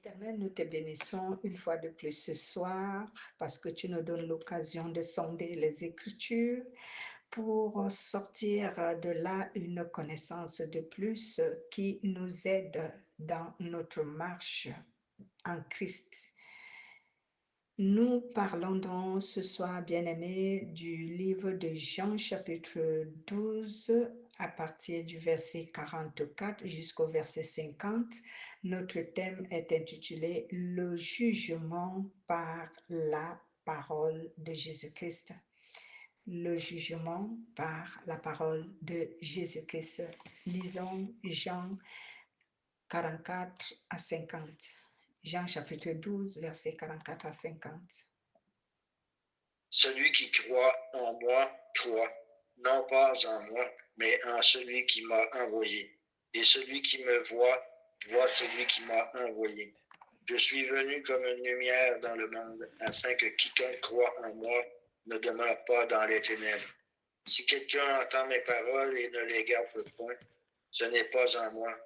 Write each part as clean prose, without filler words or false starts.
Éternel, nous te bénissons une fois de plus ce soir parce que tu nous donnes l'occasion de sonder les Écritures pour sortir de là une connaissance de plus qui nous aide dans notre marche en Christ. Nous parlons donc ce soir, bien-aimés, du livre de Jean chapitre 12 à partir du verset 44 jusqu'au verset 50. Notre thème est intitulé « Le jugement par la parole de Jésus-Christ ». Le jugement par la parole de Jésus-Christ. Lisons Jean 44 à 50. Jean chapitre 12, verset 44 à 50. Celui qui croit en moi croit, non pas en moi, mais en celui qui m'a envoyé. Et celui qui me voit, voit celui qui m'a envoyé. Je suis venu comme une lumière dans le monde, afin que quiconque croit en moi ne demeure pas dans les ténèbres. Si quelqu'un entend mes paroles et ne les garde point, ce n'est pas en moi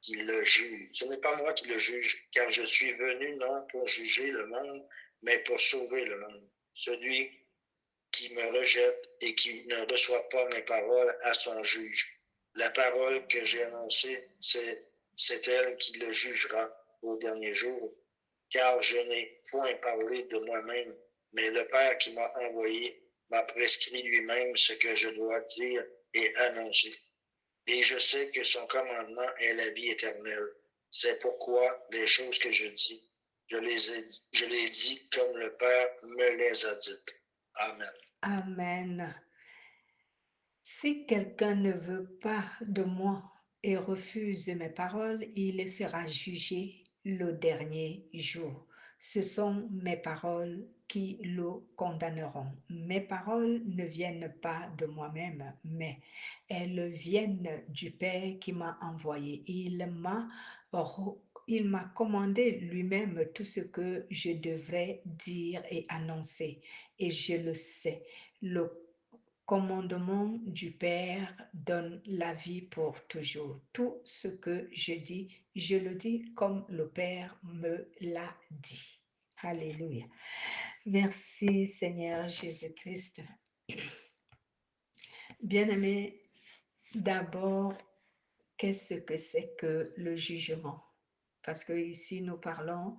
qu'il le juge. Ce n'est pas moi qui le juge, car je suis venu non pour juger le monde, mais pour sauver le monde. Celui qui me rejette et qui ne reçoit pas mes paroles à son juge. La parole que j'ai annoncée, c'est elle qui le jugera au dernier jour, car je n'ai point parlé de moi-même, mais le Père qui m'a envoyé m'a prescrit lui-même ce que je dois dire et annoncer. Et je sais que son commandement est la vie éternelle. C'est pourquoi les choses que je dis, je les dis comme le Père me les a dites. Amen. Amen. Si quelqu'un ne veut pas de moi et refuse mes paroles, il sera jugé le dernier jour. Ce sont mes paroles qui le condamneront. Mes paroles ne viennent pas de moi-même, mais elles viennent du Père qui m'a envoyé. Il m'a commandé lui-même tout ce que je devrais dire et annoncer. Et je le sais. Le commandement du Père donne la vie pour toujours. Tout ce que je dis, je le dis comme le Père me l'a dit. Alléluia. Merci Seigneur Jésus-Christ. Bien-aimé, d'abord, qu'est-ce que c'est que le jugement? Parce que ici nous parlons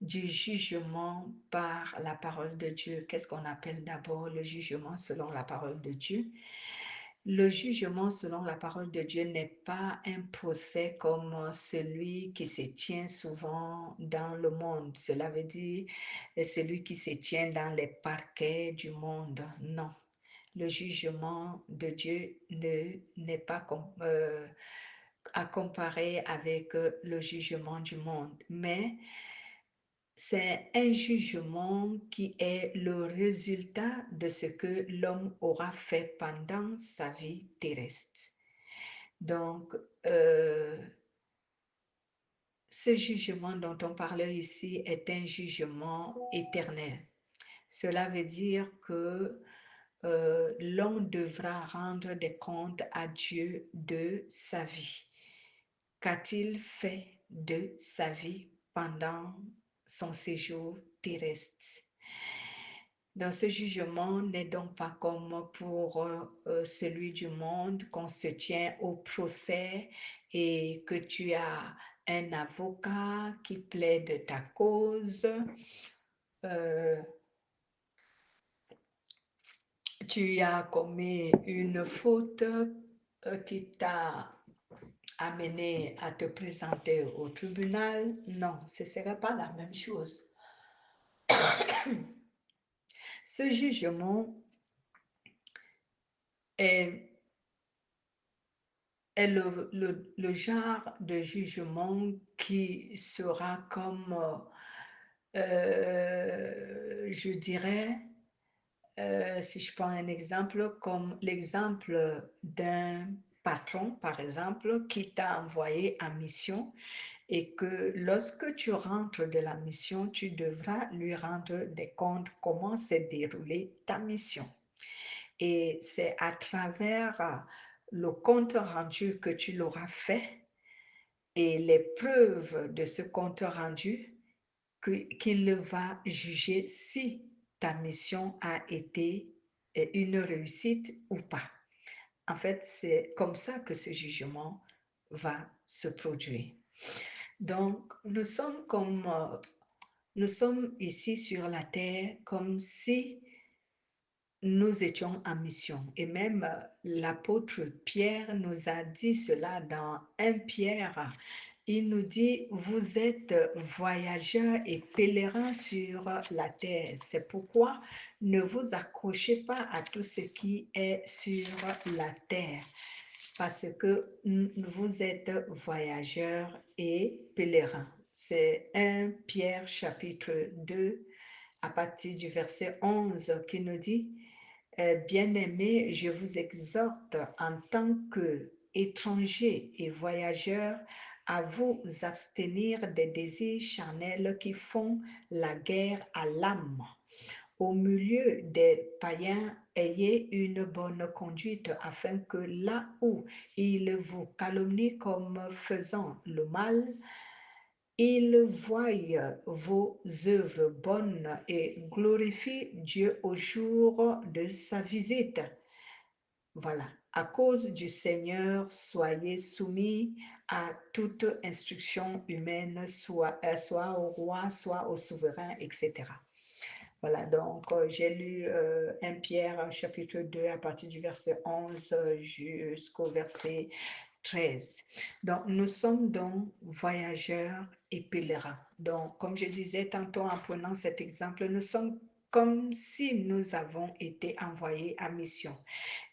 du jugement par la parole de Dieu. Qu'est-ce qu'on appelle d'abord le jugement selon la parole de Dieu? Le jugement selon la parole de Dieu n'est pas un procès comme celui qui se tient souvent dans le monde. Cela veut dire celui qui se tient dans les parquets du monde. Non. Le jugement de Dieu n'est pas à comparer avec le jugement du monde, mais c'est un jugement qui est le résultat de ce que l'homme aura fait pendant sa vie terrestre. Donc, ce jugement dont on parlait ici est un jugement éternel. Cela veut dire que l'homme devra rendre des comptes à Dieu de sa vie. Qu'a-t-il fait de sa vie pendant son séjour terrestre? Dans ce jugement n'est donc pas comme pour celui du monde qu'on se tient au procès et que tu as un avocat qui plaide ta cause. Tu as commis une faute qui t'a amené à te présenter au tribunal. Non, ce ne serait pas la même chose. Ce jugement est le genre de jugement qui sera comme, je dirais, si je prends un exemple, comme l'exemple d'un patron, par exemple, qui t'a envoyé en mission et que lorsque tu rentres de la mission, tu devras lui rendre des comptes comment s'est déroulée ta mission. Et c'est à travers le compte rendu que tu l'auras fait et les preuves de ce compte rendu qu'il va juger si ta mission a été une réussite ou pas. En fait, c'est comme ça que ce jugement va se produire. Donc, nous sommes ici sur la terre comme si nous étions en mission. Et même l'apôtre Pierre nous a dit cela dans 1 Pierre. Il nous dit, vous êtes voyageurs et pèlerins sur la terre. C'est pourquoi ne vous accrochez pas à tout ce qui est sur la terre, parce que vous êtes voyageurs et pèlerins. C'est 1 Pierre chapitre 2 à partir du verset 11 qui nous dit, bien-aimés, je vous exhorte en tant qu'étrangers et voyageurs à vous abstenir des désirs charnels qui font la guerre à l'âme. Au milieu des païens, ayez une bonne conduite afin que là où ils vous calomnient comme faisant le mal, ils voient vos œuvres bonnes et glorifient Dieu au jour de sa visite. Voilà. À cause du Seigneur, soyez soumis à toute instruction humaine, soit au roi, soit au souverain, etc. Voilà, donc j'ai lu 1 Pierre chapitre 2 à partir du verset 11 jusqu'au verset 13. Donc, nous sommes donc voyageurs et pèlerins. Donc, comme je disais tantôt en prenant cet exemple, nous sommes comme si nous avons été envoyés à mission.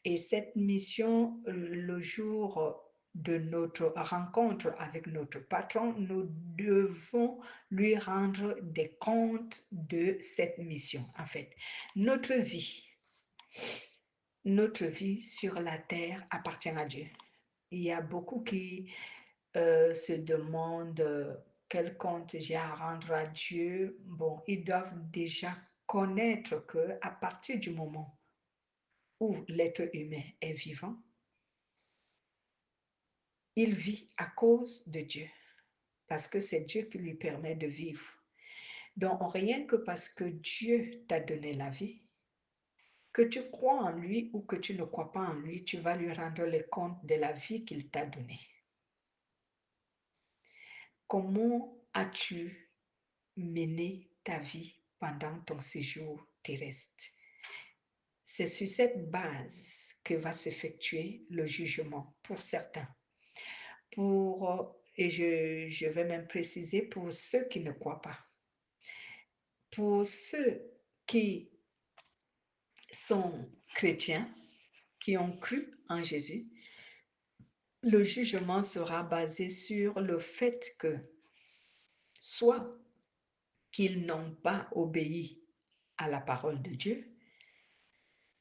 Et cette mission, le jour de notre rencontre avec notre patron, nous devons lui rendre des comptes de cette mission. En fait, notre vie sur la terre appartient à Dieu. Il y a beaucoup qui se demandent quel compte j'ai à rendre à Dieu. Bon, ils doivent déjà connaître que à partir du moment où l'être humain est vivant, il vit à cause de Dieu, parce que c'est Dieu qui lui permet de vivre. Donc, rien que parce que Dieu t'a donné la vie, que tu crois en lui ou que tu ne crois pas en lui, tu vas lui rendre le compte de la vie qu'il t'a donnée. Comment as-tu mené ta vie pendant ton séjour terrestre? C'est sur cette base que va s'effectuer le jugement pour certains. Et je vais même préciser pour ceux qui ne croient pas. Pour ceux qui sont chrétiens, qui ont cru en Jésus, le jugement sera basé sur le fait que soit qu'ils n'ont pas obéi à la parole de Dieu,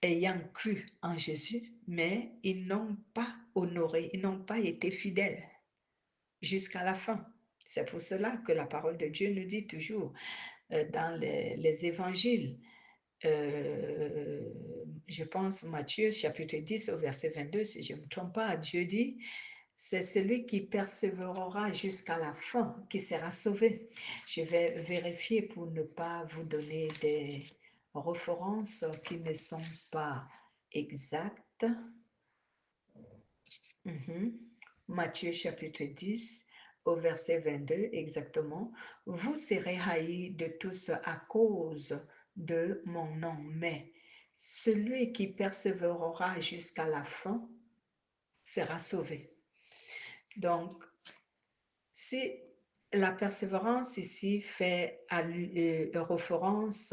ayant cru en Jésus, mais ils n'ont pas honoré, ils n'ont pas été fidèles jusqu'à la fin. C'est pour cela que la parole de Dieu nous dit toujours dans les évangiles, je pense Matthieu chapitre 10 au verset 22, si je ne me trompe pas, Dieu dit, c'est celui qui persévérera jusqu'à la fin qui sera sauvé. Je vais vérifier pour ne pas vous donner des références qui ne sont pas exactes. Matthieu chapitre 10 au verset 22 exactement. Vous serez haïs de tous à cause de mon nom, mais celui qui persévérera jusqu'à la fin sera sauvé. Donc, si la persévérance ici fait référence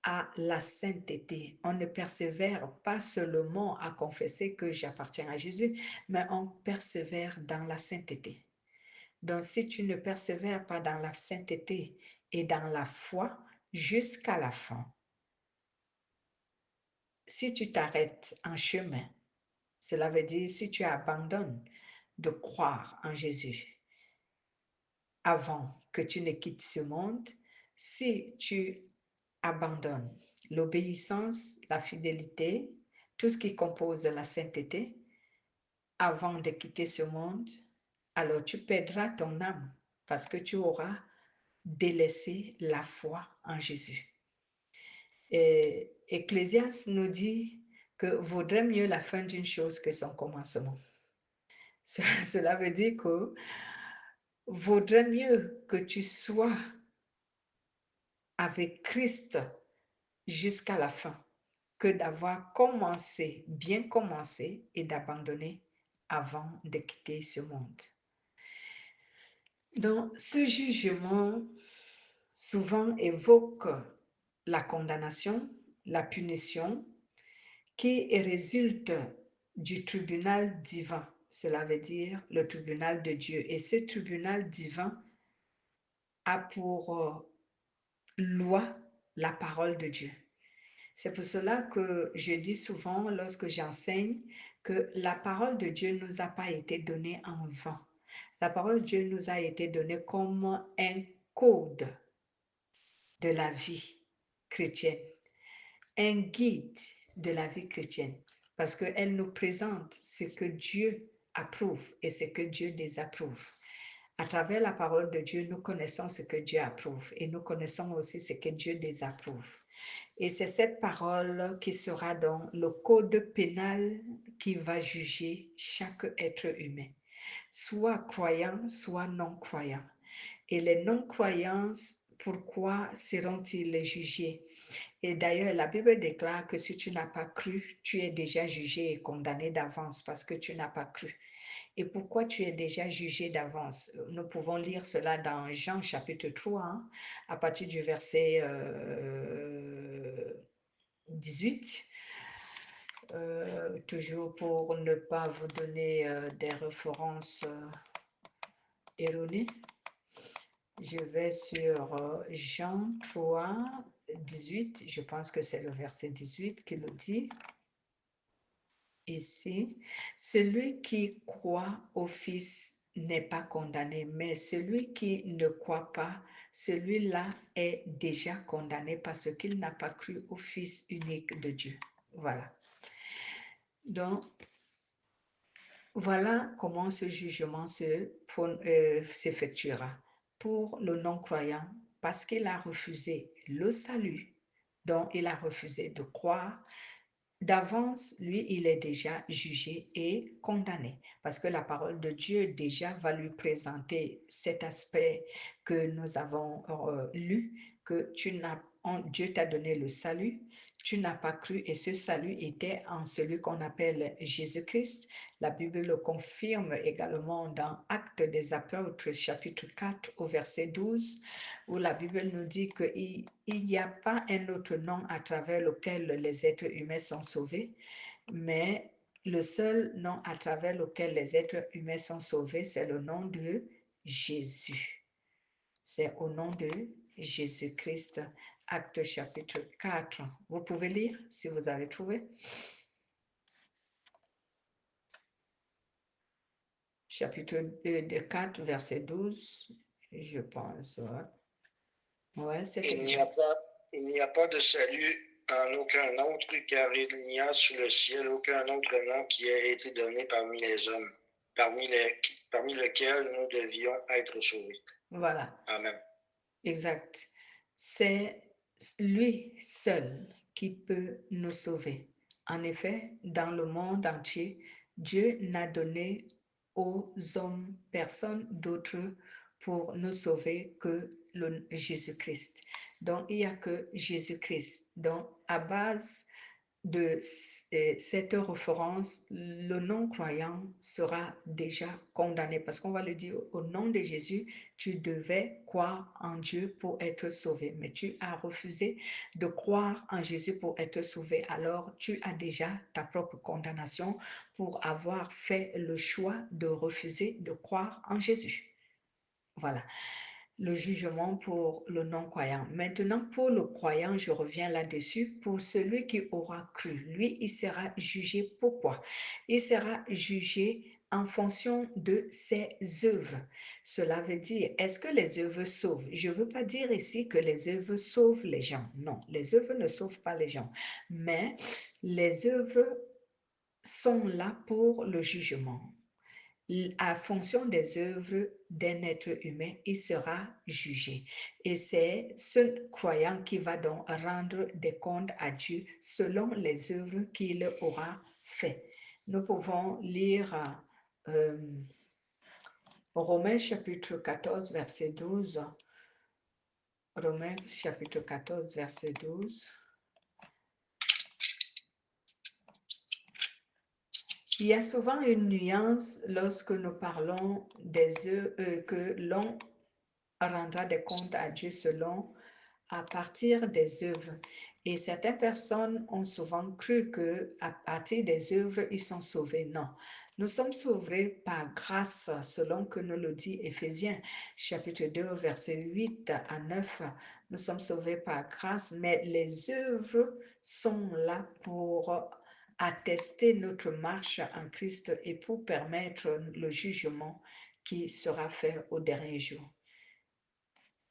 à la sainteté, on ne persévère pas seulement à confesser que j'appartiens à Jésus, mais on persévère dans la sainteté. Donc, si tu ne persévères pas dans la sainteté et dans la foi jusqu'à la fin, si tu t'arrêtes en chemin, cela veut dire si tu abandonnes de croire en Jésus avant que tu ne quittes ce monde, si tu abandonnes l'obéissance, la fidélité, tout ce qui compose la sainteté, avant de quitter ce monde, alors tu perdras ton âme parce que tu auras délaissé la foi en Jésus. Et Ecclésiaste nous dit que vaudrait mieux la fin d'une chose que son commencement. Cela veut dire que vaudrait mieux que tu sois avec Christ jusqu'à la fin que d'avoir commencé, bien commencé et d'abandonner avant de quitter ce monde. Donc, ce jugement souvent évoque la condamnation, la punition qui résulte du tribunal divin. Cela veut dire le tribunal de Dieu. Et ce tribunal divin a pour loi la parole de Dieu. C'est pour cela que je dis souvent lorsque j'enseigne que la parole de Dieu ne nous a pas été donnée en vain. La parole de Dieu nous a été donnée comme un code de la vie chrétienne, un guide de la vie chrétienne, parce qu'elle nous présente ce que Dieu approuve et ce que Dieu désapprouve. À travers la parole de Dieu, nous connaissons ce que Dieu approuve et nous connaissons aussi ce que Dieu désapprouve. Et c'est cette parole qui sera dans le code pénal qui va juger chaque être humain, soit croyant, soit non-croyant. Et les non-croyants, pourquoi seront-ils jugés? Et d'ailleurs, la Bible déclare que si tu n'as pas cru, tu es déjà jugé et condamné d'avance parce que tu n'as pas cru. Et pourquoi tu es déjà jugé d'avance? Nous pouvons lire cela dans Jean chapitre 3, hein, à partir du verset 18. Toujours pour ne pas vous donner des références erronées. Je vais sur Jean 3, 18. Je pense que c'est le verset 18 qui le dit. Ici, celui qui croit au Fils n'est pas condamné, mais celui qui ne croit pas, celui-là est déjà condamné parce qu'il n'a pas cru au Fils unique de Dieu. Voilà. Donc, voilà comment ce jugement s'effectuera pour le non-croyant parce qu'il a refusé le salut, donc il a refusé de croire. D'avance, lui, il est déjà jugé et condamné parce que la parole de Dieu déjà va lui présenter cet aspect que nous avons lu, que Dieu t'a donné le salut, tu n'as pas cru et ce salut était en celui qu'on appelle Jésus-Christ. La Bible le confirme également dans Actes des Apôtres, chapitre 4 au verset 12, où la Bible nous dit qu'il n'y a pas un autre nom à travers lequel les êtres humains sont sauvés, mais le seul nom à travers lequel les êtres humains sont sauvés, c'est le nom de Jésus. C'est au nom de Jésus-Christ. Acte chapitre 4. Vous pouvez lire si vous avez trouvé. Chapitre 4, verset 12, je pense. Ouais, c'est Il n'y a pas de salut en aucun autre, car il n'y a sous le ciel aucun autre nom qui ait été donné parmi les hommes, parmi lesquels nous devions être sauvés. Voilà. Amen. Exact. C'est lui seul qui peut nous sauver. En effet, dans le monde entier, Dieu n'a donné aux hommes personne d'autre pour nous sauver que Jésus-Christ. Donc, il n'y a que Jésus-Christ. Donc, à base de cette référence, le non-croyant sera déjà condamné parce qu'on va le dire au nom de Jésus, tu devais croire en Dieu pour être sauvé, mais tu as refusé de croire en Jésus pour être sauvé. Alors, tu as déjà ta propre condamnation pour avoir fait le choix de refuser de croire en Jésus. Voilà. Le jugement pour le non-croyant. Maintenant, pour le croyant, je reviens là-dessus. Pour celui qui aura cru, lui, il sera jugé. Pourquoi? Il sera jugé en fonction de ses œuvres. Cela veut dire, est-ce que les œuvres sauvent? Je ne veux pas dire ici que les œuvres sauvent les gens. Non, les œuvres ne sauvent pas les gens. Mais les œuvres sont là pour le jugement. à fonction des œuvres d'un être humain, il sera jugé. Et c'est ce croyant qui va donc rendre des comptes à Dieu selon les œuvres qu'il aura fait. Nous pouvons lire Romains chapitre 14, verset 12. Romains chapitre 14, verset 12. Il y a souvent une nuance lorsque nous parlons des œuvres que l'on rendra des comptes à Dieu selon à partir des œuvres. Et certaines personnes ont souvent cru que à partir des œuvres, ils sont sauvés. Non, nous sommes sauvés par grâce, selon que nous le dit Éphésiens, chapitre 2, verset 8 à 9. Nous sommes sauvés par grâce, mais les œuvres sont là pour attester notre marche en Christ et pour permettre le jugement qui sera fait au dernier jour.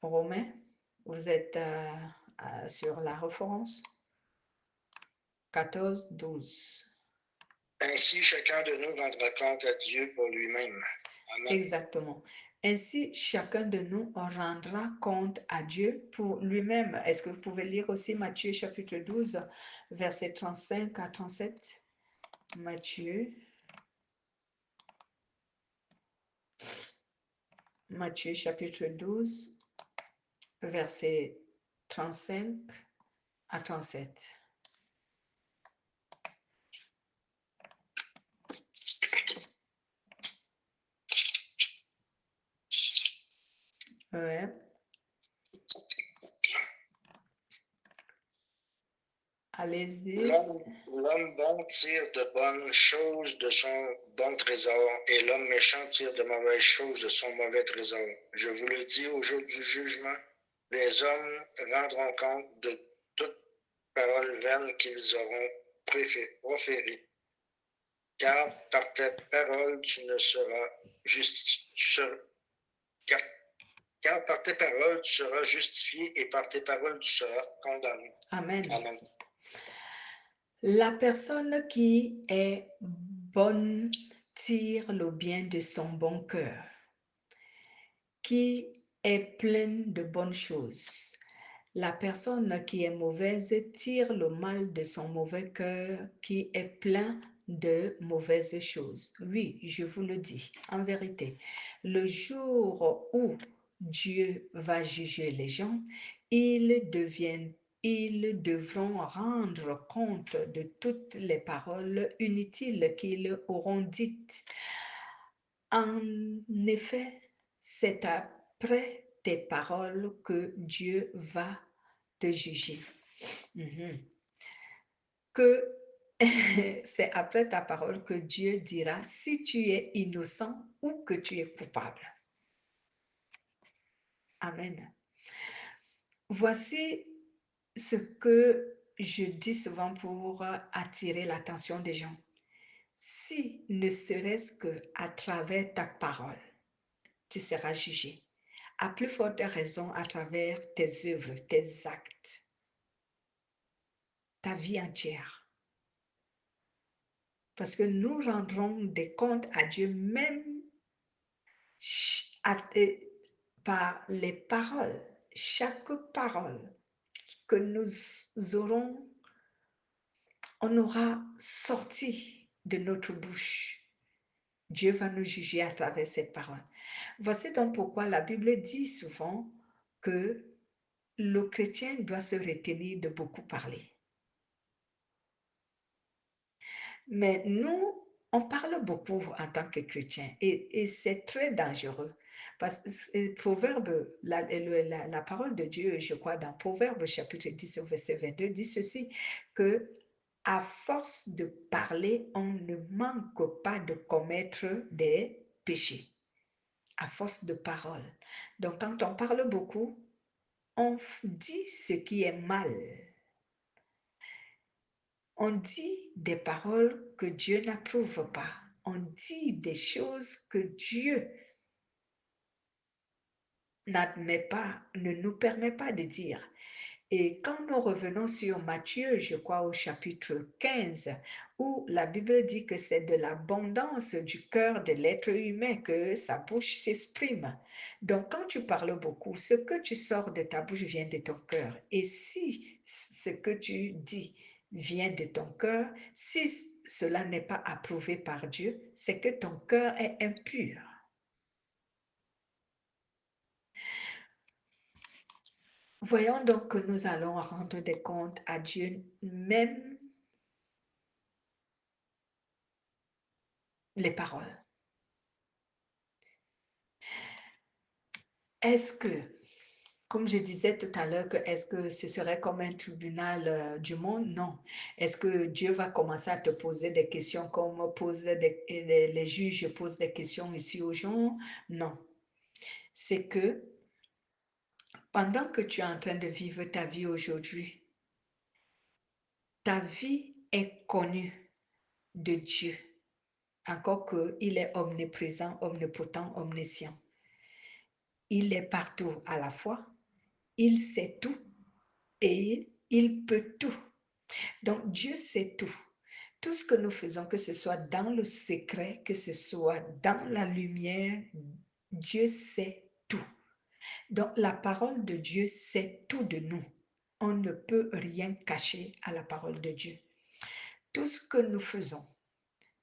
Romain, vous êtes sur la référence 14, 12. Ainsi, chacun de nous rendra compte à Dieu pour lui-même. Amen. Exactement. Ainsi, chacun de nous rendra compte à Dieu pour lui-même. Est-ce que vous pouvez lire aussi Matthieu chapitre 12, verset 35 à 37? Matthieu chapitre 12, verset 35 à 37. Ouais. Allez-y. L'homme bon tire de bonnes choses de son bon trésor, et l'homme méchant tire de mauvaises choses de son mauvais trésor. Je vous le dis, au jour du jugement, les hommes rendront compte de toute parole vaine qu'ils auront proférée. Car par tes paroles tu ne seras car par tes paroles tu seras justifié, et par tes paroles tu seras condamné. Amen. Amen. La personne qui est bonne tire le bien de son bon cœur, qui est pleine de bonnes choses. La personne qui est mauvaise tire le mal de son mauvais cœur, qui est plein de mauvaises choses. Oui, je vous le dis, en vérité, le jour où Dieu va juger les gens, ils devront rendre compte de toutes les paroles inutiles qu'ils auront dites. En effet, c'est après tes paroles que Dieu va te juger. Que c'est après ta parole que Dieu dira si tu es innocent ou que tu es coupable. Amen. Voici ce que je dis souvent pour attirer l'attention des gens. Si ne serait-ce qu'à travers ta parole, tu seras jugé. À plus forte raison à travers tes œuvres, tes actes, ta vie entière. Parce que nous rendrons des comptes à Dieu même par les paroles, chaque parole que nous aurons, on aura sorti de notre bouche. Dieu va nous juger à travers cette parole. Voici donc pourquoi la Bible dit souvent que le chrétien doit se retenir de beaucoup parler. Mais nous, on parle beaucoup en tant que chrétien et c'est très dangereux. Parce que Proverbe, la parole de Dieu, je crois, dans Proverbe chapitre 10, verset 22, dit ceci, que à force de parler, on ne manque pas de commettre des péchés. À force de parole. Donc, quand on parle beaucoup, on dit ce qui est mal. On dit des paroles que Dieu n'approuve pas. On dit des choses que Dieu n'admet pas, ne nous permet pas de dire. Et quand nous revenons sur Matthieu, je crois au chapitre 15, où la Bible dit que c'est de l'abondance du cœur de l'être humain que sa bouche s'exprime. Donc quand tu parles beaucoup, ce que tu sors de ta bouche vient de ton cœur. Et si ce que tu dis vient de ton cœur, si cela n'est pas approuvé par Dieu, c'est que ton cœur est impur. Voyons donc que nous allons rendre des comptes à Dieu, même les paroles. Est-ce que, comme je disais tout à l'heure, est-ce que ce serait comme un tribunal du monde? Non. Est-ce que Dieu va commencer à te poser des questions comme les juges posent des questions ici aux gens? Non. C'est que pendant que tu es en train de vivre ta vie aujourd'hui, ta vie est connue de Dieu, encore qu'il est omniprésent, omnipotent, omniscient. Il est partout à la fois, il sait tout et il peut tout. Donc Dieu sait tout. Tout ce que nous faisons, que ce soit dans le secret, que ce soit dans la lumière, Dieu sait tout. Donc la parole de Dieu sait tout de nous. On ne peut rien cacher à la parole de Dieu. Tout ce que nous faisons,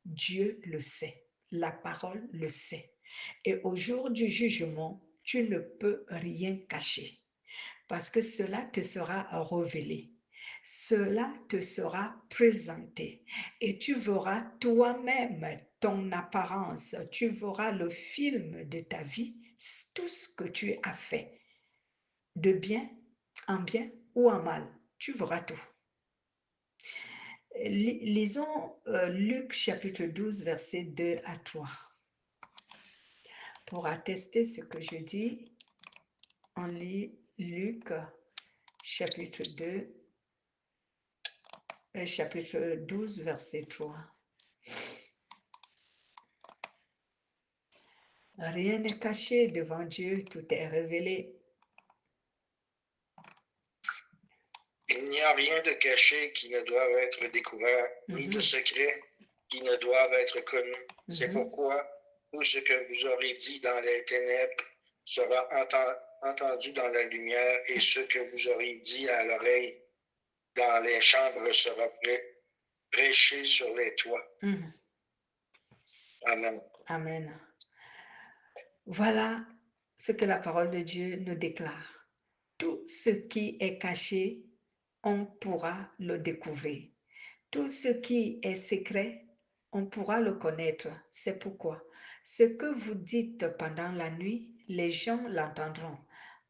Dieu le sait. La parole le sait. Et au jour du jugement, tu ne peux rien cacher parce que cela te sera révélé. Cela te sera présenté et tu verras toi-même ton apparence, tu verras le film de ta vie, tout ce que tu as fait, de bien, en bien ou en mal, tu verras tout. Lisons Luc chapitre 12, verset 2 à 3. Pour attester ce que je dis, on lit Luc chapitre 2, chapitre 12, verset 3. Rien n'est caché devant Dieu, tout est révélé. Il n'y a rien de caché qui ne doive être découvert, ni de secret qui ne doivent être connus. C'est pourquoi tout ce que vous aurez dit dans les ténèbres sera entendu dans la lumière, et ce que vous aurez dit à l'oreille dans les chambres sera prêché sur les toits. Amen. Amen. Voilà ce que la parole de Dieu nous déclare. Tout ce qui est caché, on pourra le découvrir. Tout ce qui est secret, on pourra le connaître. C'est pourquoi ce que vous dites pendant la nuit, les gens l'entendront.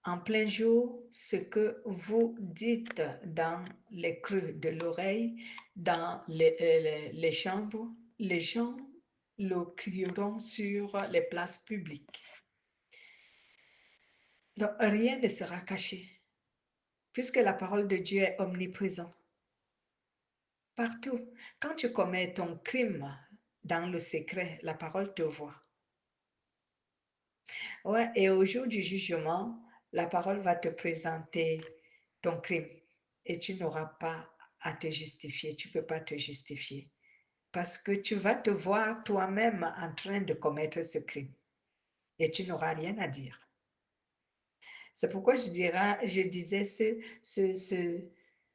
En plein jour, ce que vous dites dans les creux de l'oreille, dans les chambres, les gens le crieront sur les places publiques. Donc, rien ne sera caché, puisque la parole de Dieu est omniprésente. Partout. Quand tu commets ton crime dans le secret, la parole te voit. Ouais, et au jour du jugement, la parole va te présenter ton crime et tu n'auras pas à te justifier. Tu ne peux pas te justifier parce que tu vas te voir toi-même en train de commettre ce crime et tu n'auras rien à dire. C'est pourquoi je disais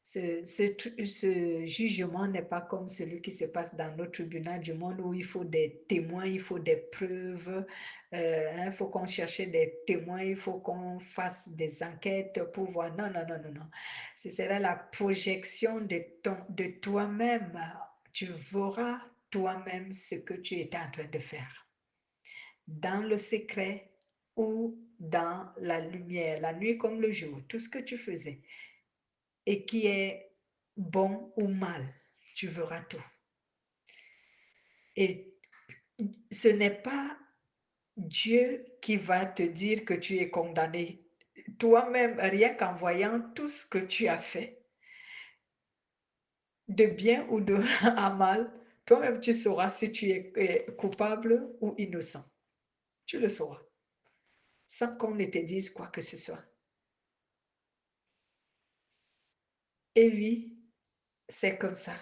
ce jugement n'est pas comme celui qui se passe dans nos tribunaux du monde où il faut des témoins, il faut des preuves, il faut qu'on cherche des témoins, il faut qu'on fasse des enquêtes pour voir. Non, non, non, non, non. Ce sera la projection de toi-même. Tu verras toi-même ce que tu étais en train de faire. Dans le secret ou dans la lumière, la nuit comme le jour, tout ce que tu faisais et qui est bon ou mal, tu verras tout. Et ce n'est pas Dieu qui va te dire que tu es condamné. Toi-même, rien qu'en voyant tout ce que tu as fait, de bien ou de mal, toi-même tu sauras si tu es coupable ou innocent. Tu le sauras, sans qu'on ne te dise quoi que ce soit. Et oui, c'est comme ça.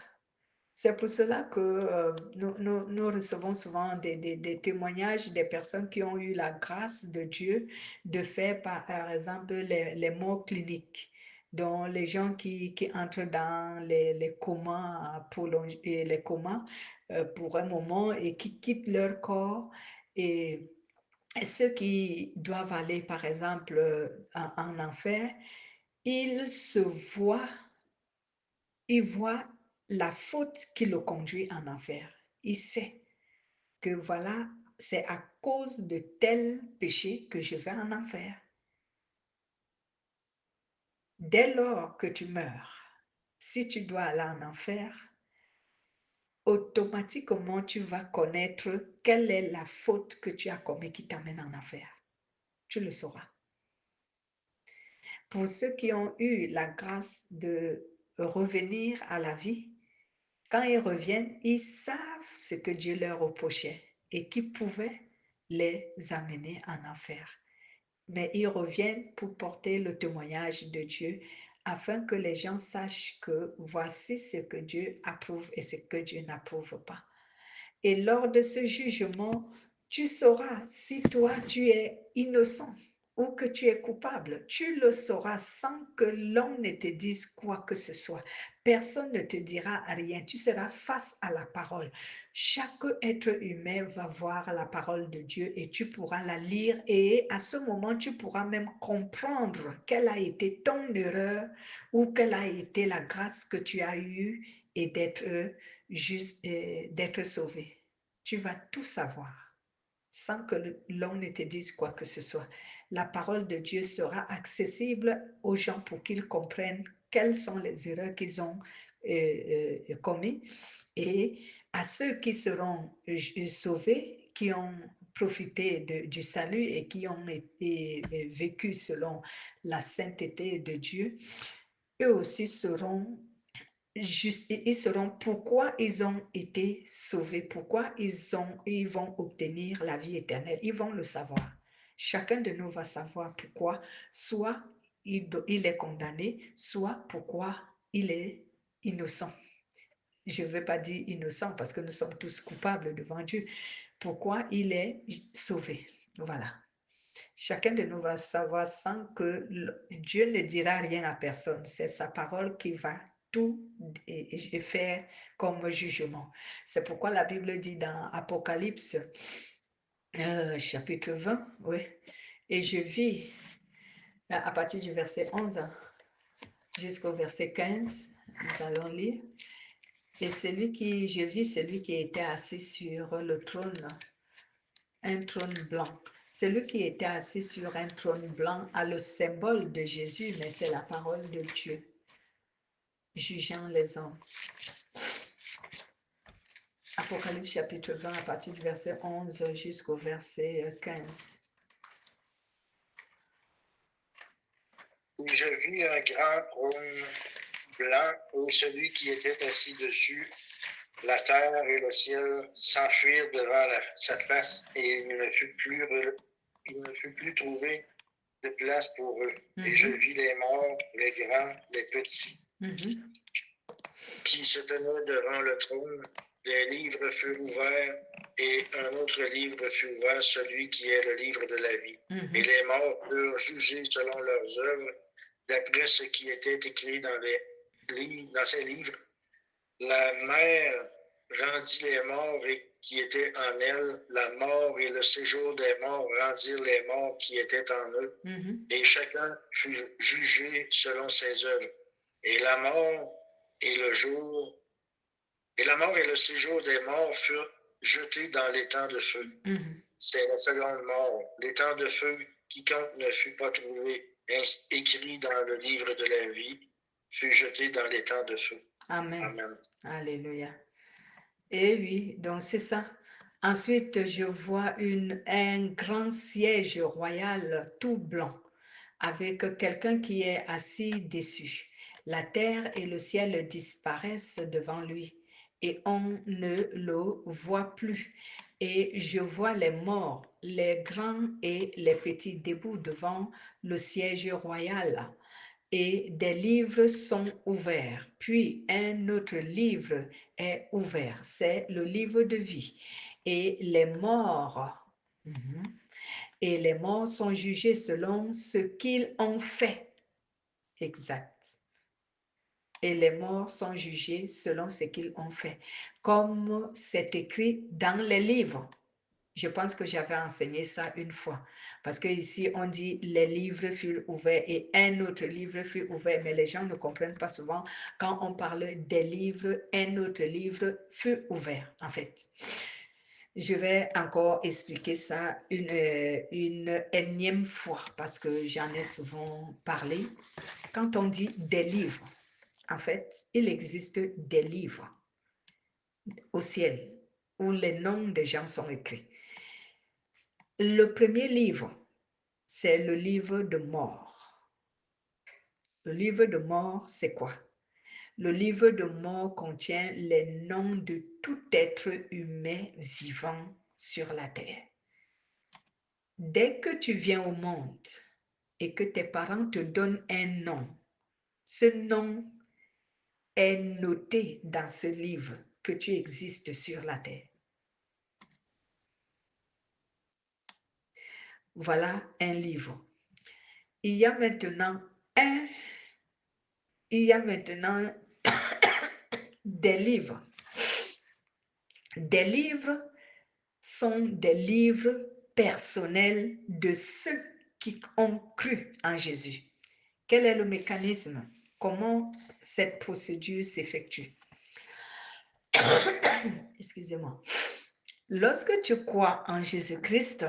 C'est pour cela que nous recevons souvent des témoignages des personnes qui ont eu la grâce de Dieu de faire, par exemple, les morts cliniques. Donc, les gens qui entrent dans les comas prolongés, les comas pour un moment et qui quittent leur corps. Et ceux qui doivent aller, par exemple, en enfer, ils se voient il voit la faute qui le conduit en enfer. Il sait que voilà, c'est à cause de tel péché que je vais en enfer. Dès lors que tu meurs, si tu dois aller en enfer, automatiquement tu vas connaître quelle est la faute que tu as commise qui t'amène en enfer. Tu le sauras. Pour ceux qui ont eu la grâce de revenir à la vie, quand ils reviennent, ils savent ce que Dieu leur reprochait et qui pouvait les amener en enfer. Mais ils reviennent pour porter le témoignage de Dieu afin que les gens sachent que voici ce que Dieu approuve et ce que Dieu n'approuve pas. Et lors de ce jugement, tu sauras si toi tu es innocent ou que tu es coupable. Tu le sauras sans que l'homme ne te dise quoi que ce soit. Personne ne te dira rien. Tu seras face à la parole. Chaque être humain va voir la parole de Dieu et tu pourras la lire et à ce moment, tu pourras même comprendre quelle a été ton erreur ou quelle a été la grâce que tu as eue et d'être sauvé. Tu vas tout savoir sans que l'homme ne te dise quoi que ce soit. La parole de Dieu sera accessible aux gens pour qu'ils comprennent quelles sont les erreurs qu'ils ont commises et à ceux qui seront sauvés, qui ont profité du salut et qui ont été vécus selon la sainteté de Dieu, eux aussi seront ils sauront pourquoi ils ont été sauvés, pourquoi ils vont obtenir la vie éternelle. Ils vont le savoir. Chacun de nous va savoir pourquoi, soit il est condamné, soit pourquoi il est innocent. Je ne veux pas dire innocent parce que nous sommes tous coupables devant Dieu. Pourquoi il est sauvé. Voilà. Chacun de nous va savoir sans que Dieu ne dira rien à personne. C'est sa parole qui va tout et faire comme jugement. C'est pourquoi la Bible dit dans Apocalypse, chapitre 20, oui, et je vis à partir du verset 11 jusqu'au verset 15, nous allons lire. Et je vis celui qui était assis sur le trône, un trône blanc. Celui qui était assis sur un trône blanc a le symbole de Jésus, mais c'est la parole de Dieu, jugeant les hommes. Apocalypse chapitre 20 à partir du verset 11 jusqu'au verset 15. Je vis un grand trône blanc où celui qui était assis dessus, la terre et le ciel s'enfuirent devant sa face et il ne fut plus trouvé de place pour eux. Et je vis les morts, les grands, les petits, qui se tenaient devant le trône. Des livres furent ouverts et un autre livre fut ouvert, celui qui est le livre de la vie. Et les morts furent jugés selon leurs œuvres, d'après ce qui était écrit dans ces livres. La mer rendit les morts qui étaient en elle, la mort et le séjour des morts rendirent les morts qui étaient en eux, et chacun fut jugé selon ses œuvres. Et la mort et le séjour des morts furent jetés dans l'étang de feu. C'est la seconde mort, l'étang de feu, quiconque ne fut pas trouvé écrit dans le livre de la vie, fut jeté dans l'étang de feu. Amen. Amen. Alléluia. Et oui, donc c'est ça. Ensuite, je vois un grand siège royal tout blanc avec quelqu'un qui est assis dessus. La terre et le ciel disparaissent devant lui et on ne le voit plus. Et je vois les morts, les grands et les petits debout devant le siège royal. et des livres sont ouverts. Puis un autre livre est ouvert, c'est le livre de vie. Et les morts, et les morts sont jugés selon ce qu'ils ont fait. Exact. Et les morts sont jugés selon ce qu'ils ont fait, comme c'est écrit dans les livres. Je pense que j'avais enseigné ça une fois. Parce qu'ici, on dit les livres furent ouverts et un autre livre fut ouvert. Mais les gens ne comprennent pas souvent quand on parle des livres, un autre livre fut ouvert, en fait. Je vais encore expliquer ça une énième fois parce que j'en ai souvent parlé. Quand on dit des livres, en fait, il existe des livres au ciel où les noms des gens sont écrits. Le premier livre, c'est le livre de mort. Le livre de mort, c'est quoi? Le livre de mort contient les noms de tout être humain vivant sur la terre. Dès que tu viens au monde et que tes parents te donnent un nom, ce nom est noté dans ce livre que tu existes sur la terre. Voilà un livre. Il y a maintenant des livres. Des livres sont des livres personnels de ceux qui ont cru en Jésus. Quel est le mécanisme? Comment cette procédure s'effectue? Excusez-moi. Lorsque tu crois en Jésus-Christ,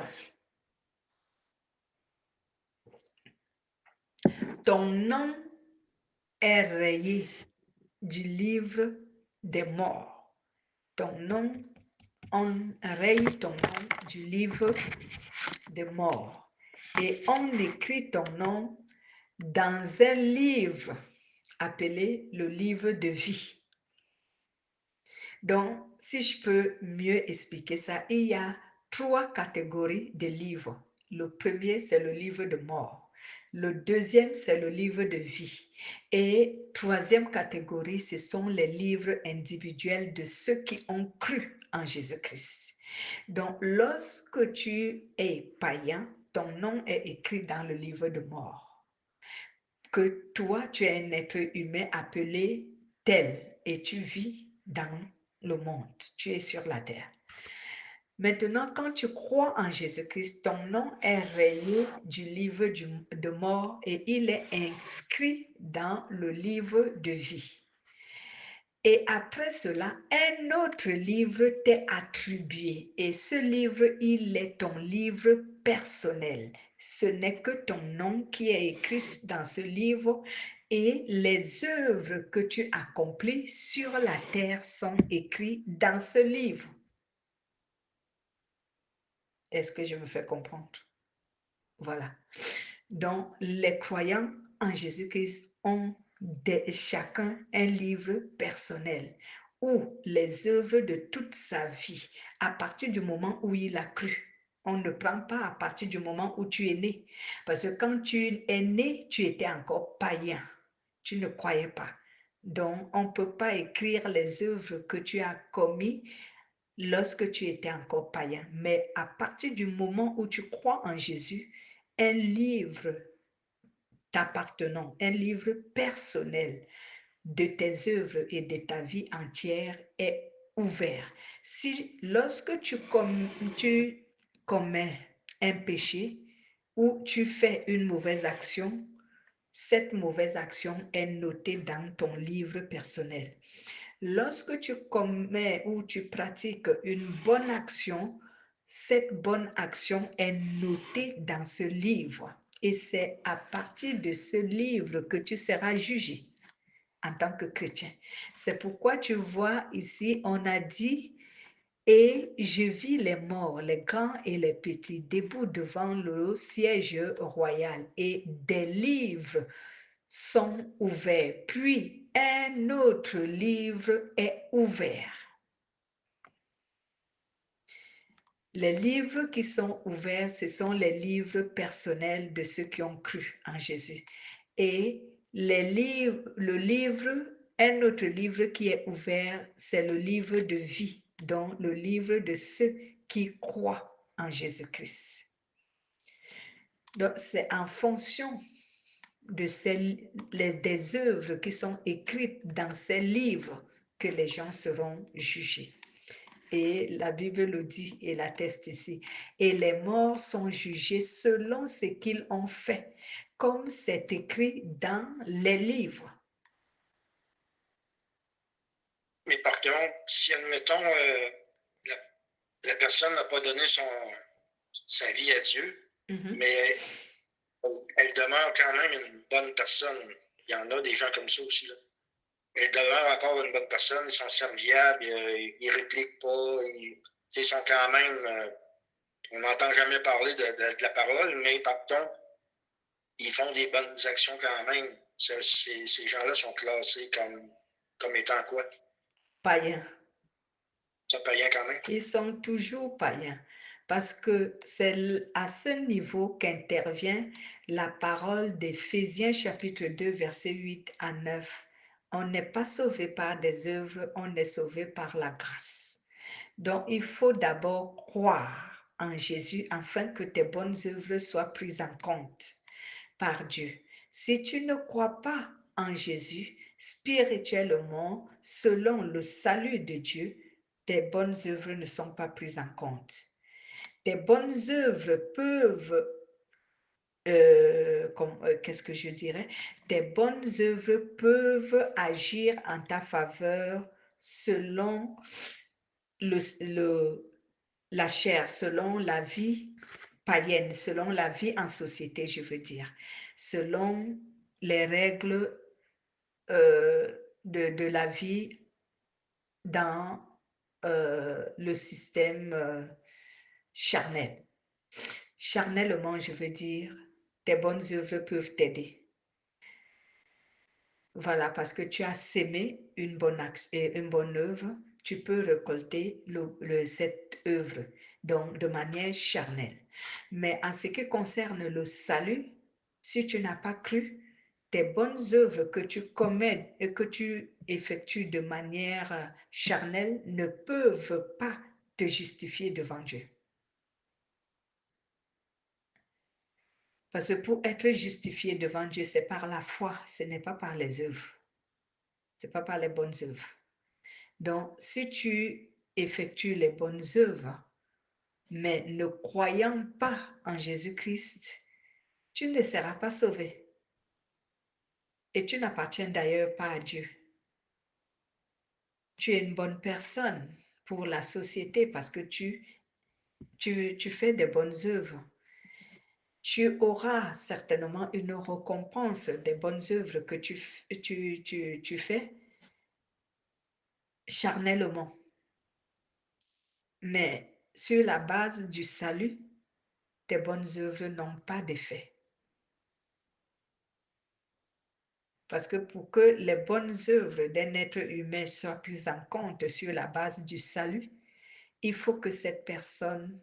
ton nom est rayé du livre des morts. On raye ton nom du livre des morts et on écrit ton nom dans un livre appelé le livre de vie. Donc, si je peux mieux expliquer ça, il y a 3 catégories de livres. Le premier, c'est le livre de mort. Le deuxième, c'est le livre de vie. Et troisième catégorie, ce sont les livres individuels de ceux qui ont cru en Jésus-Christ. Donc, lorsque tu es païen, ton nom est écrit dans le livre de mort. Que toi, tu es un être humain appelé tel et tu vis dans le monde, tu es sur la terre. Maintenant, quand tu crois en Jésus-Christ, ton nom est rayé du livre de mort et il est inscrit dans le livre de vie. Et après cela, un autre livre t'est attribué et ce livre, il est ton livre personnel. Ce n'est que ton nom qui est écrit dans ce livre et les œuvres que tu accomplis sur la terre sont écrites dans ce livre. Est-ce que je me fais comprendre? Voilà. Donc, les croyants en Jésus-Christ ont chacun un livre personnel où les œuvres de toute sa vie, à partir du moment où il a cru. On ne prend pas à partir du moment où tu es né. Parce que quand tu es né, tu étais encore païen. Tu ne croyais pas. Donc, on ne peut pas écrire les œuvres que tu as commises lorsque tu étais encore païen. Mais à partir du moment où tu crois en Jésus, un livre t'appartenant, un livre personnel de tes œuvres et de ta vie entière est ouvert. Si lorsque tu commets un péché ou tu fais une mauvaise action, cette mauvaise action est notée dans ton livre personnel. Lorsque tu commets ou tu pratiques une bonne action, cette bonne action est notée dans ce livre. Et c'est à partir de ce livre que tu seras jugé en tant que chrétien. C'est pourquoi tu vois ici, on a dit, et je vis les morts, les grands et les petits, debout devant le siège royal, et des livres sont ouverts. Puis un autre livre est ouvert. Les livres qui sont ouverts, ce sont les livres personnels de ceux qui ont cru en Jésus. Et un autre livre qui est ouvert, c'est le livre de vie, donc le livre de ceux qui croient en Jésus-Christ. Donc, c'est en fonction de des œuvres qui sont écrites dans ces livres que les gens seront jugés. Et la Bible le dit et l'atteste ici. Et les morts sont jugés selon ce qu'ils ont fait, comme c'est écrit dans les livres. Mais par contre, si, admettons, la personne n'a pas donné sa vie à Dieu, mais elle demeure quand même une bonne personne. Il y en a des gens comme ça aussi, là. Elle demeure encore une bonne personne, ils sont serviables, ils ne répliquent pas, ils sont quand même... on n'entend jamais parler de la parole, mais par contre, ils font des bonnes actions quand même. Ces gens-là sont classés comme étant quoi? Païens. C'est païen quand même. Ils sont toujours païens parce que c'est à ce niveau qu'intervient la parole d'Éphésiens chapitre 2, versets 8 à 9. On n'est pas sauvé par des œuvres, on est sauvé par la grâce. Donc, il faut d'abord croire en Jésus afin que tes bonnes œuvres soient prises en compte par Dieu. Si tu ne crois pas en Jésus, spirituellement, selon le salut de Dieu, tes bonnes œuvres ne sont pas prises en compte. Tes bonnes œuvres peuvent, qu'est-ce que je dirais? Tes bonnes œuvres peuvent agir en ta faveur selon la chair, selon la vie païenne, selon la vie en société, je veux dire, selon les règles de la vie dans le système charnel. Charnellement, je veux dire, tes bonnes œuvres peuvent t'aider. Voilà, parce que tu as sémé une bonne œuvre, tu peux récolter cette œuvre, donc de manière charnelle. Mais en ce qui concerne le salut, si tu n'as pas cru, tes bonnes œuvres que tu commets et que tu effectues de manière charnelle ne peuvent pas te justifier devant Dieu. Parce que pour être justifié devant Dieu, c'est par la foi, ce n'est pas par les œuvres. Ce n'est pas par les bonnes œuvres. Donc, si tu effectues les bonnes œuvres, mais ne croyant pas en Jésus-Christ, tu ne seras pas sauvé. Et tu n'appartiens d'ailleurs pas à Dieu. Tu es une bonne personne pour la société parce que tu fais des bonnes œuvres. Tu auras certainement une récompense des bonnes œuvres que tu fais charnellement. Mais sur la base du salut, tes bonnes œuvres n'ont pas d'effet. Parce que pour que les bonnes œuvres d'un être humain soient prises en compte sur la base du salut, il faut que cette personne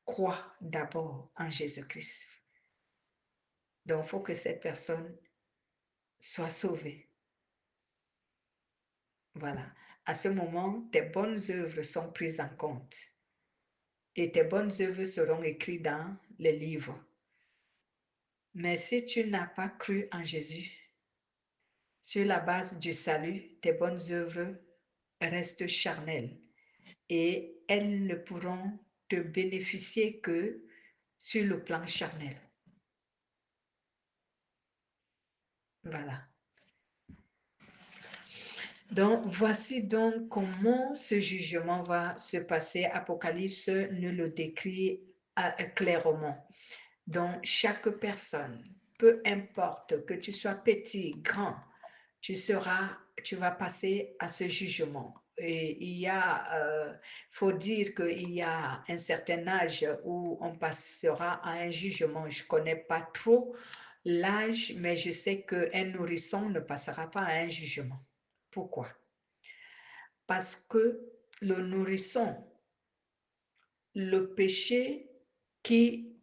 croit d'abord en Jésus-Christ. Donc, il faut que cette personne soit sauvée. Voilà. À ce moment, tes bonnes œuvres sont prises en compte. Et tes bonnes œuvres seront écrites dans les livres. Mais si tu n'as pas cru en Jésus, sur la base du salut, tes bonnes œuvres restent charnelles et elles ne pourront te bénéficier que sur le plan charnel. Voilà. Donc, voici donc comment ce jugement va se passer. Apocalypse nous le décrit clairement. Donc, chaque personne, peu importe que tu sois petit, grand, tu vas passer à ce jugement. Et faut dire qu'il y a un certain âge où on passera à un jugement. Je ne connais pas trop l'âge, mais je sais qu'un nourrisson ne passera pas à un jugement. Pourquoi? Parce que le nourrisson, le péché qui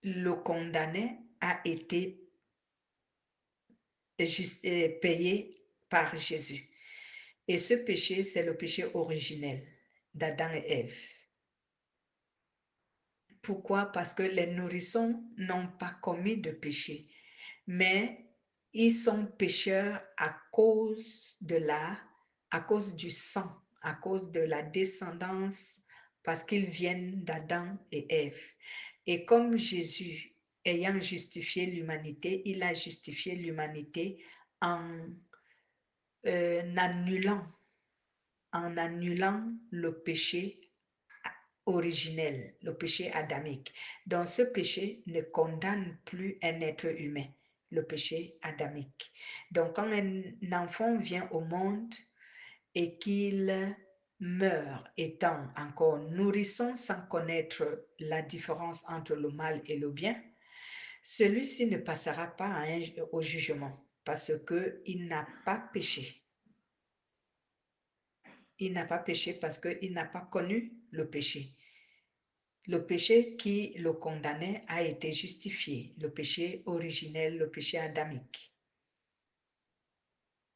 le condamnait a été payé par Jésus. Et ce péché, c'est le péché originel d'Adam et Ève. Pourquoi? Parce que les nourrissons n'ont pas commis de péché, mais ils sont pécheurs à cause du sang, à cause de la descendance, parce qu'ils viennent d'Adam et Ève. Et comme Jésus, ayant justifié l'humanité, il a justifié l'humanité en annulant, le péché originel, le péché adamique. Donc ce péché ne condamne plus un être humain, le péché adamique. Donc quand un enfant vient au monde et qu'il meurt étant encore nourrisson sans connaître la différence entre le mal et le bien, celui-ci ne passera pas au jugement parce qu'il n'a pas péché. Il n'a pas péché parce qu'il n'a pas connu le péché. Le péché qui le condamnait a été justifié, le péché originel, le péché adamique.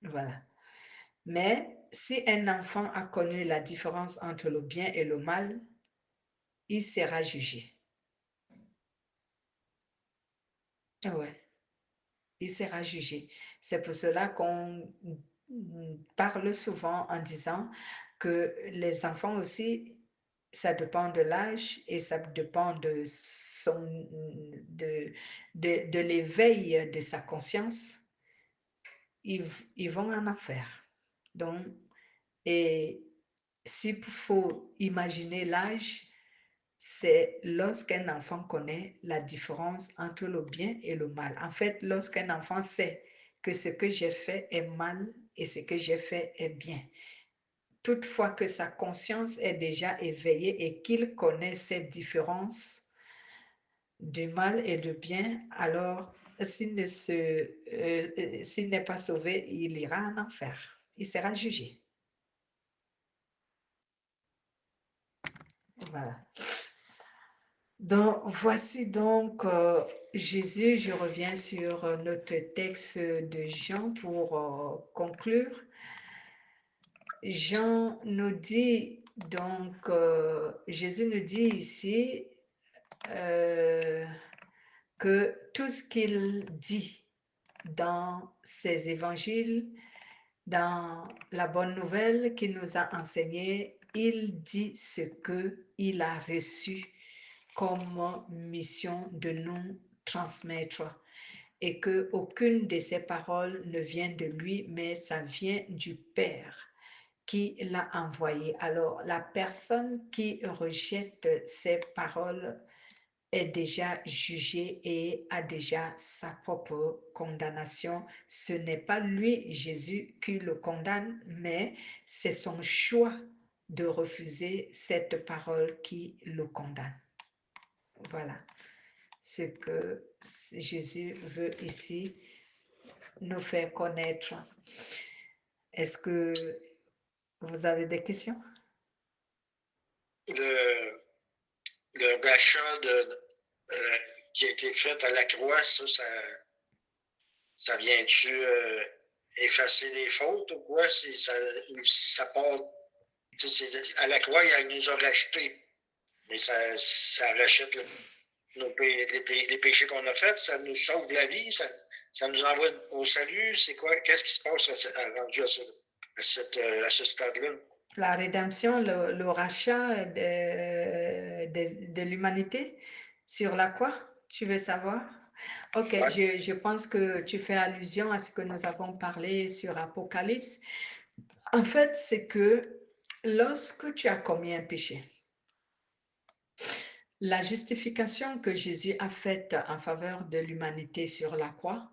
Voilà. Mais si un enfant a connu la différence entre le bien et le mal, il sera jugé. Ouais, il sera jugé. C'est pour cela qu'on parle souvent en disant que les enfants aussi, ça dépend de l'âge et ça dépend de l'éveil de sa conscience. Ils vont en enfer. Donc, et s'il faut imaginer l'âge, c'est lorsqu'un enfant connaît la différence entre le bien et le mal. En fait, lorsqu'un enfant sait que ce que j'ai fait est mal et ce que j'ai fait est bien. Toutefois que sa conscience est déjà éveillée et qu'il connaît cette différence du mal et du bien, alors s'il n'est pas sauvé, il ira en enfer. Il sera jugé. Voilà. Donc, voici donc Jésus. Je reviens sur notre texte de Jean pour conclure. Jean nous dit donc, Jésus nous dit ici que tout ce qu'il dit dans ses évangiles, dans la bonne nouvelle qu'il nous a enseignée, il dit ce qu'il a reçu comme mission de nous transmettre et que aucune de ces paroles ne vient de lui, mais ça vient du Père qui l'a envoyé. Alors, la personne qui rejette ces paroles est déjà jugée et a déjà sa propre condamnation. Ce n'est pas lui, Jésus, qui le condamne, mais c'est son choix de refuser cette parole qui le condamne. Voilà ce que Jésus veut ici nous faire connaître. Est-ce que vous avez des questions? Le rachat qui a été fait à la croix, ça vient-tu effacer les fautes ou quoi? Ça part. À la croix, il nous a rachetés. Mais ça rachète les péchés qu'on a faits, ça nous sauve la vie, ça nous envoie au salut. C'est quoi? Qu'est-ce qui se passe rendu à ce stade-là? La rédemption, le rachat de l'humanité sur la croix, tu veux savoir? Ok, ouais. Je pense que tu fais allusion à ce que nous avons parlé sur Apocalypse. En fait, c'est que lorsque tu as commis un péché, la justification que Jésus a faite en faveur de l'humanité sur la croix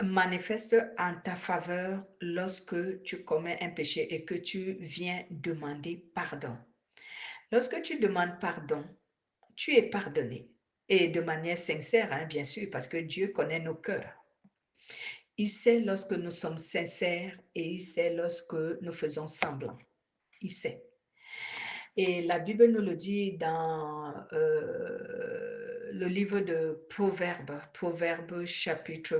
manifeste en ta faveur lorsque tu commets un péché et que tu viens demander pardon. Lorsque tu demandes pardon, tu es pardonné. Et de manière sincère, hein, bien sûr, parce que Dieu connaît nos cœurs. Il sait lorsque nous sommes sincères et il sait lorsque nous faisons semblant. Il sait. Et la Bible nous le dit dans le livre de Proverbes, Proverbes chapitre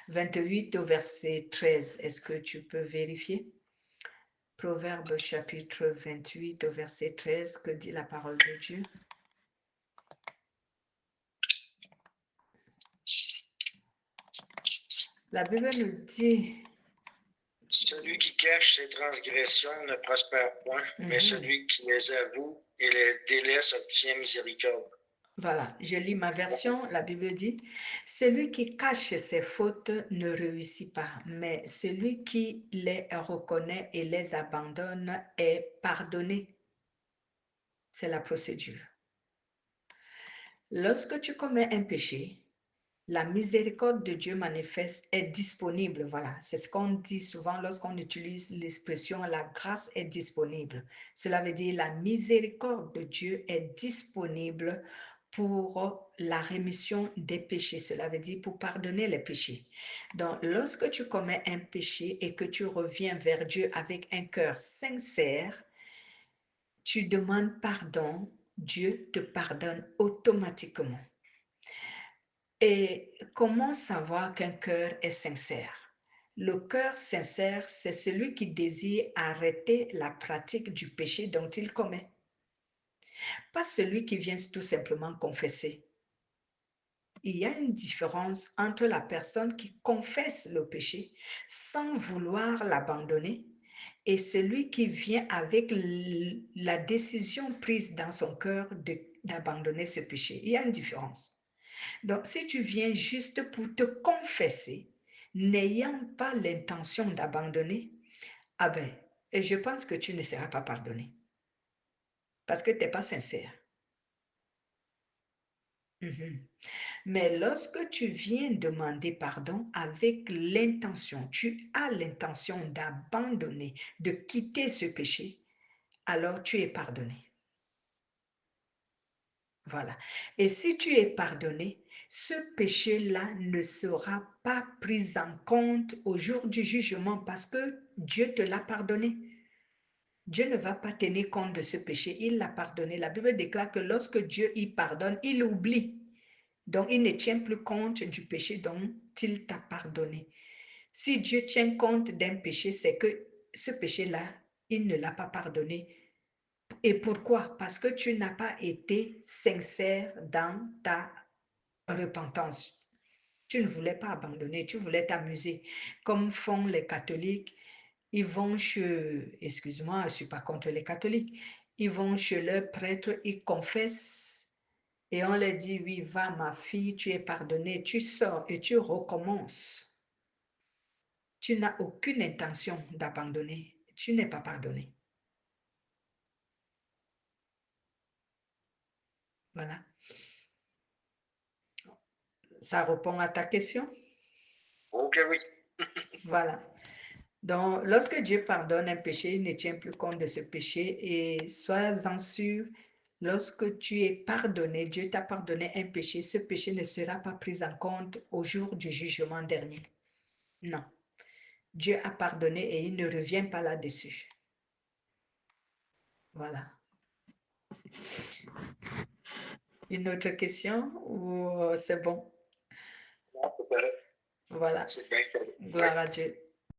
28 au verset 13. Est-ce que tu peux vérifier? Proverbes chapitre 28 au verset 13, que dit la parole de Dieu? La Bible nous dit... Celui qui cache ses transgressions ne prospère point, mais celui qui les avoue et les délaisse obtient miséricorde. Voilà, je lis ma version, la Bible dit, celui qui cache ses fautes ne réussit pas, mais celui qui les reconnaît et les abandonne est pardonné. C'est la procédure. Lorsque tu commets un péché, la miséricorde de Dieu manifeste est disponible. Voilà, c'est ce qu'on dit souvent lorsqu'on utilise l'expression la grâce est disponible. Cela veut dire la miséricorde de Dieu est disponible pour la rémission des péchés. Cela veut dire pour pardonner les péchés. Donc, lorsque tu commets un péché et que tu reviens vers Dieu avec un cœur sincère, tu demandes pardon, Dieu te pardonne automatiquement. Et comment savoir qu'un cœur est sincère? Le cœur sincère, c'est celui qui désire arrêter la pratique du péché dont il commet. Pas celui qui vient tout simplement confesser. Il y a une différence entre la personne qui confesse le péché sans vouloir l'abandonner et celui qui vient avec la décision prise dans son cœur d'abandonner ce péché. Il y a une différence. Donc, si tu viens juste pour te confesser, n'ayant pas l'intention d'abandonner, ah ben, et je pense que tu ne seras pas pardonné. Parce que tu n'es pas sincère. Mais lorsque tu viens demander pardon avec l'intention, tu as l'intention d'abandonner, de quitter ce péché, alors tu es pardonné. Voilà. Et si tu es pardonné, ce péché-là ne sera pas pris en compte au jour du jugement parce que Dieu te l'a pardonné. Dieu ne va pas tenir compte de ce péché, il l'a pardonné. La Bible déclare que lorsque Dieu y pardonne, il oublie. Donc, il ne tient plus compte du péché dont il t'a pardonné. Si Dieu tient compte d'un péché, c'est que ce péché-là, il ne l'a pas pardonné. Et pourquoi? Parce que tu n'as pas été sincère dans ta repentance. Tu ne voulais pas abandonner, tu voulais t'amuser. Comme font les catholiques, ils vont chez, excuse-moi, je ne suis pas contre les catholiques, ils vont chez leur prêtre, ils confessent et on leur dit, oui, va ma fille, tu es pardonnée, tu sors et tu recommences. Tu n'as aucune intention d'abandonner, tu n'es pas pardonné. Voilà. Ça répond à ta question? Ok, oui. Voilà. Donc, lorsque Dieu pardonne un péché, il ne tient plus compte de ce péché et sois-en sûr, lorsque tu es pardonné, Dieu t'a pardonné un péché, ce péché ne sera pas pris en compte au jour du jugement dernier. Non. Dieu a pardonné et il ne revient pas là-dessus. Voilà. Une autre question ou c'est bon? Non, c'est correct. Voilà. C'est bien correct. Gloire à Dieu.